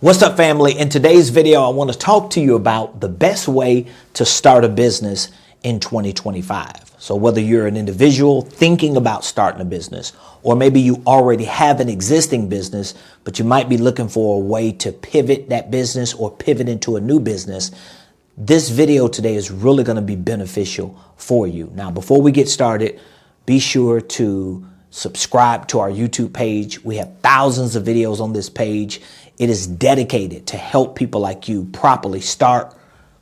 What's up, family? In today's video, I want to talk to you about the best way to start a business in 2025. So whether you're an individual thinking about starting a business, or maybe you already have an existing business, but you might be looking for a way to pivot that business or pivot into a new business, this video today is really going to be beneficial for you. Now, before we get started, be sure to subscribe to our YouTube page. We have thousands of videos on this page. It is dedicated to help people like you properly start,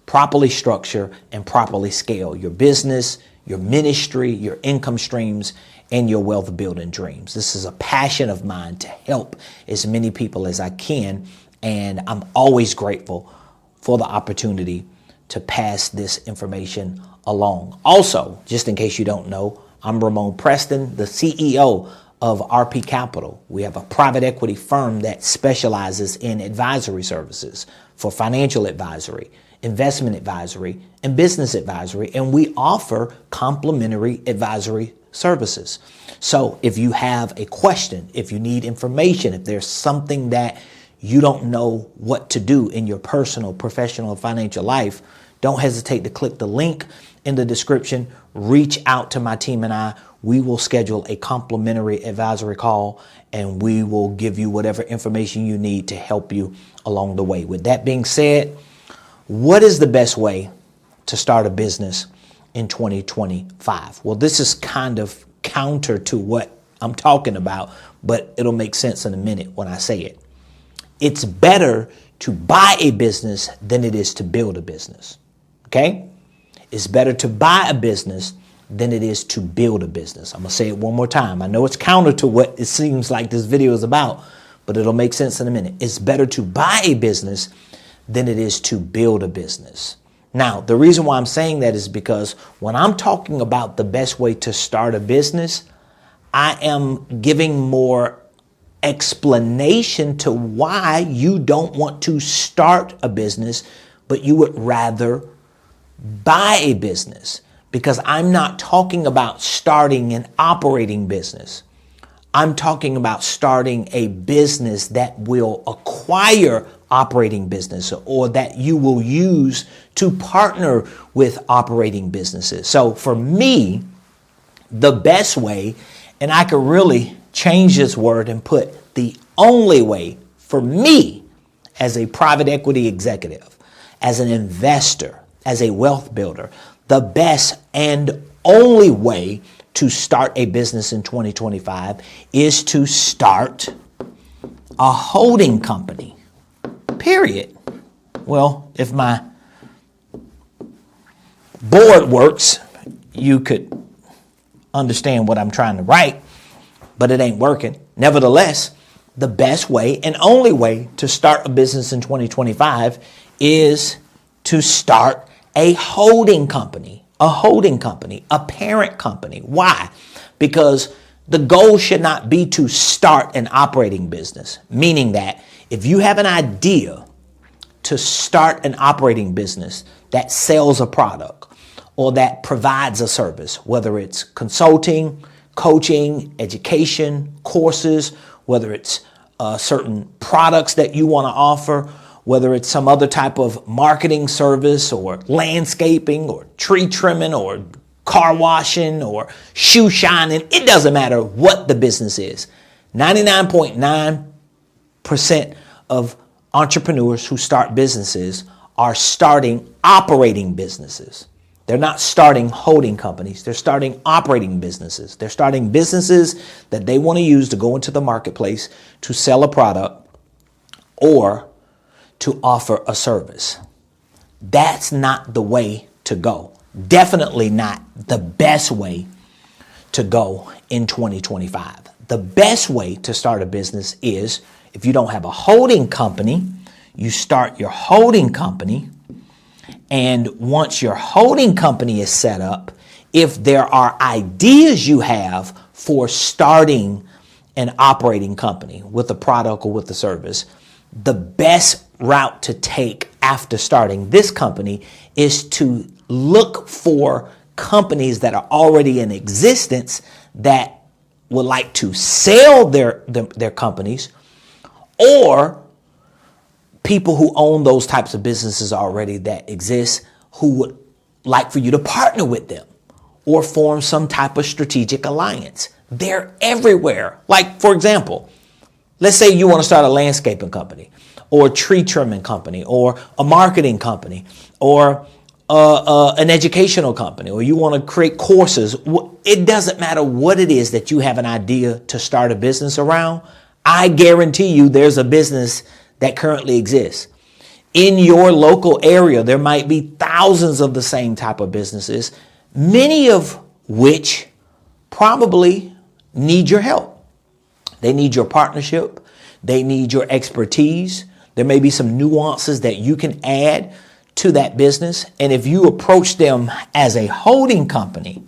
properly structure, and properly scale your business, your ministry, your income streams, and your wealth building dreams. This is a passion of mine to help as many people as I can, and I'm always grateful for the opportunity to pass this information along. Also, just in case you don't know, I'm Ramon Preston, the CEO of RP Capital. We have a private equity firm that specializes in advisory services for financial advisory, investment advisory, and business advisory, and we offer complimentary advisory services. So if you have a question, if you need information, if there's something that you don't know what to do in your personal, professional, financial life, don't hesitate to click the link in the description. Reach out to my team and I. We will schedule a complimentary advisory call and we will give you whatever information you need to help you along the way. With that being said, what is the best way to start a business in 2025? Well, this is kind of counter to what I'm talking about, but it'll make sense in a minute when I say it. It's better to buy a business than it is to build a business. Okay? It's better to buy a business than it is to build a business. I'm going to say it one more time. I know it's counter to what it seems like this video is about, but it'll make sense in a minute. It's better to buy a business than it is to build a business. Now, the reason why I'm saying that is because when I'm talking about the best way to start a business, I am giving more explanation to why you don't want to start a business, but you would rather buy a business, because I'm not talking about starting an operating business. I'm talking about starting a business that will acquire operating business or that you will use to partner with operating businesses. So for me, the best way, and I could really change this word and put the only way for me as a private equity executive, as an investor, as a wealth builder, the best and only way to start a business in 2025 is to start a holding company, period. Well, if my board works, you could understand what I'm trying to write, but it ain't working. Nevertheless, the best way and only way to start a business in 2025 is to start a holding company, a parent company. Why? Because the goal should not be to start an operating business, meaning that if you have an idea to start an operating business that sells a product or that provides a service, whether it's consulting, coaching, education, courses, whether it's certain products that you want to offer, whether it's some other type of marketing service or landscaping or tree trimming or car washing or shoe shining, it doesn't matter what the business is. 99.9% of entrepreneurs who start businesses are starting operating businesses. They're not starting holding companies. They're starting operating businesses. They're starting businesses that they want to use to go into the marketplace to sell a product or to offer a service. That's not the way to go. Definitely not the best way to go in 2025. The best way to start a business is, if you don't have a holding company, you start your holding company. And once your holding company is set up, if there are ideas you have for starting an operating company with a product or with a service, the best route to take after starting this company is to look for companies that are already in existence that would like to sell their companies, or people who own those types of businesses already that exist who would like for you to partner with them or form some type of strategic alliance. They're everywhere. Like, for example, let's say you want to start a landscaping company or a tree trimming company or a marketing company or an educational company, or you want to create courses. It doesn't matter what it is that you have an idea to start a business around. I guarantee you there's a business that currently exists. In your local area, there might be thousands of the same type of businesses, many of which probably need your help. They need your partnership. They need your expertise. There may be some nuances that you can add to that business. And if you approach them as a holding company,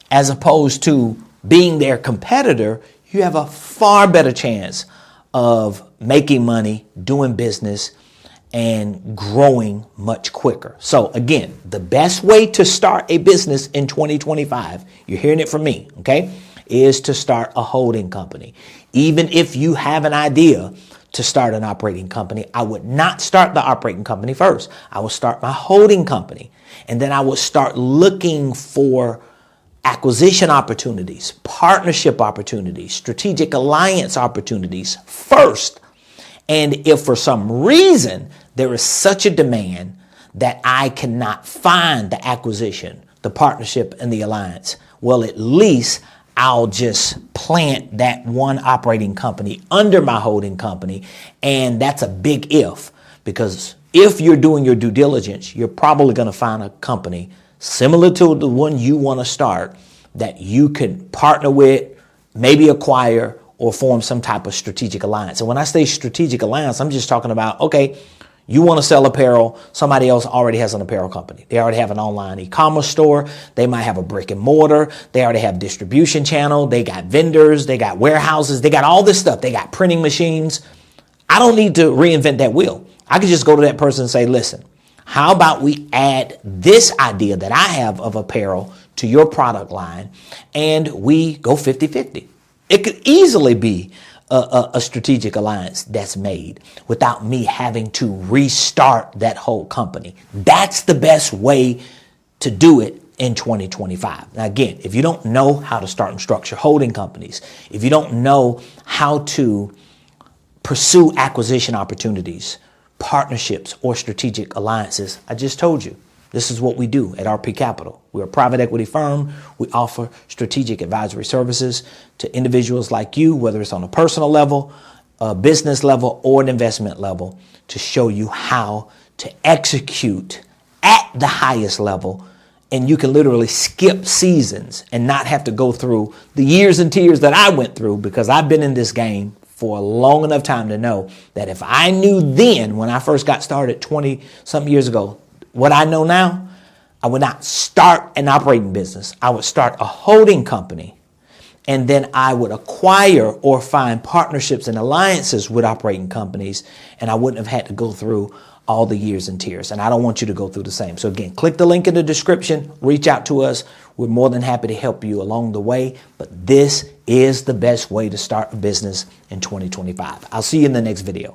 as opposed to being their competitor, you have a far better chance of making money, doing business, and growing much quicker. So again, the best way to start a business in 2025, you're hearing it from me, okay, is to start a holding company. Even if you have an idea to start an operating company, I would not start the operating company first. I would start my holding company, and then I would start looking for acquisition opportunities, partnership opportunities, strategic alliance opportunities first. And if for some reason there is such a demand that I cannot find the acquisition, the partnership, and the alliance, well, at least I'll just plant that one operating company under my holding company. And that's a big if, because if you're doing your due diligence, you're probably going to find a company similar to the one you want to start that you can partner with, maybe acquire, or form some type of strategic alliance. And when I say strategic alliance, I'm just talking about, okay, you want to sell apparel. Somebody else already has an apparel company. They already have an online e-commerce store. They might have a brick and mortar. They already have distribution channel. They got vendors. They got warehouses. They got all this stuff. They got printing machines. I don't need to reinvent that wheel. I could just go to that person and say, listen, how about we add this idea that I have of apparel to your product line, and we go 50-50. It could easily be a strategic alliance that's made without me having to restart that whole company. That's the best way to do it in 2025. Now, again, if you don't know how to start and structure holding companies, if you don't know how to pursue acquisition opportunities, partnerships, or strategic alliances, I just told you, this is what we do at RP Capital. We're a private equity firm. We offer strategic advisory services to individuals like you, whether it's on a personal level, a business level, or an investment level, to show you how to execute at the highest level. And you can literally skip seasons and not have to go through the years and tears that I went through, because I've been in this game for a long enough time to know that if I knew then, when I first got started 20 something years ago, what I know now, I would not start an operating business. I would start a holding company, and then I would acquire or find partnerships and alliances with operating companies, and I wouldn't have had to go through all the years and tears. And I don't want you to go through the same. So again, click the link in the description, reach out to us. We're more than happy to help you along the way. But this is the best way to start a business in 2025. I'll see you in the next video.